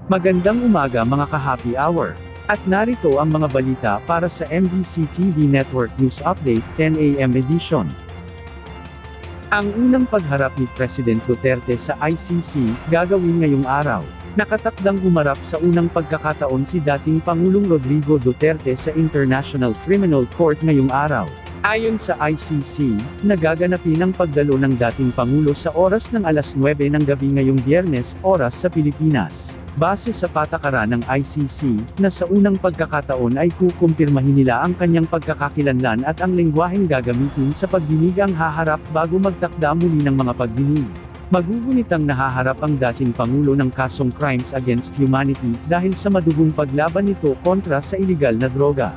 Magandang umaga mga ka-happy hour. At narito ang mga balita para sa MBC TV Network News Update 10 AM edition. Ang unang pagharap ni President Duterte sa ICC, gagawin ngayong araw. Nakatakdang humarap sa unang pagkakataon si dating Pangulong Rodrigo Duterte sa International Criminal Court ngayong araw. Ayon sa ICC, nagaganapin ang pagdalo ng dating Pangulo sa oras ng alas 9 ng gabi ngayong Biyernes, oras sa Pilipinas. Base sa patakaran ng ICC, na sa unang pagkakataon ay kukumpirmahin nila ang kanyang pagkakakilanlan at ang lengguwaheng gagamitin sa pagdinig ang haharap bago magtakda muli ng mga pagdinig. Magugunitang nahaharap ang dating Pangulo ng kasong Crimes Against Humanity dahil sa madugong paglaban nito kontra sa iligal na droga.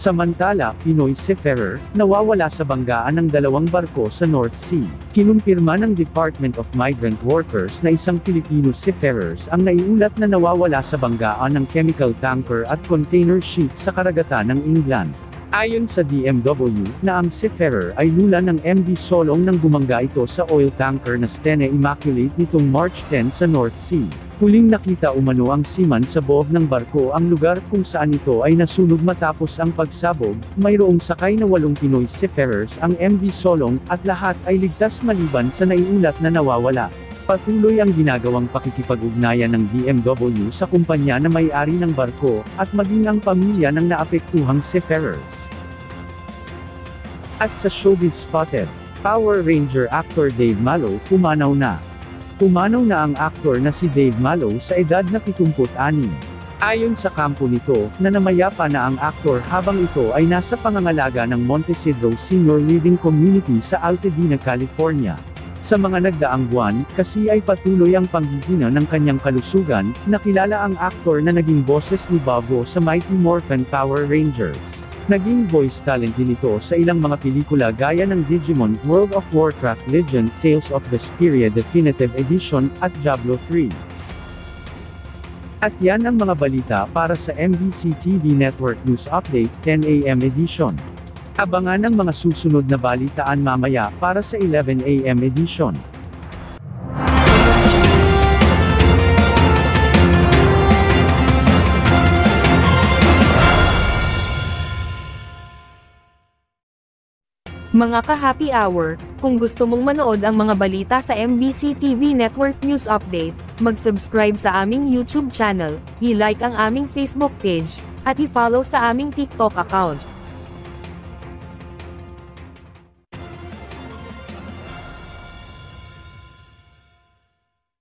Samantala, Pinoy seafarer, nawawala sa banggaan ng dalawang barko sa North Sea. Kinumpirma ng Department of Migrant Workers na isang Filipino seafarers ang naiulat na nawawala sa banggaan ng chemical tanker at container ship sa karagatan ng England. Ayon sa DMW, na ang seafarer ay lula ng MV Solong nang bumangga ito sa oil tanker na Stena Immaculate nitong March 10 sa North Sea. Huling nakita umano ang seaman sa boob ng barko ang lugar kung saan ito ay nasunog matapos ang pagsabog. Mayroong sakay na 8 Pinoy seafarers ang MV Solong, at lahat ay ligtas maliban sa naiulat na nawawala. Patuloy ang ginagawang pakikipag-ugnayan ng DMW sa kumpanya na may-ari ng barko, at maging ang pamilya ng naapektuhang seafarers. At sa Showbiz Spotted, Power Ranger actor Dave Mallow, pumanaw na. Pumanaw na ang aktor na si Dave Mallow sa edad na 76. Ayon sa kampo nito, na namayapa na ang aktor habang ito ay nasa pangangalaga ng Montecedro Senior Living Community sa Altadena, California. Sa mga nagdaang buwan, kasi ay patuloy ang panghihina ng kanyang kalusugan. Nakilala ang aktor na naging boses ni Bobo sa Mighty Morphin Power Rangers. Naging voice talent din ito sa ilang mga pelikula gaya ng Digimon, World of Warcraft Legend, Tales of Vesperia Definitive Edition, at Diablo 3. At yan ang mga balita para sa MBC TV Network News Update 10 AM edition. Abangan ang mga susunod na balitaan mamaya para sa 11 AM edition. Mga ka-happy hour, kung gusto mong manood ang mga balita sa MBC TV Network News Update, mag-subscribe sa aming YouTube channel, i-like ang aming Facebook page, at i-follow sa aming TikTok account.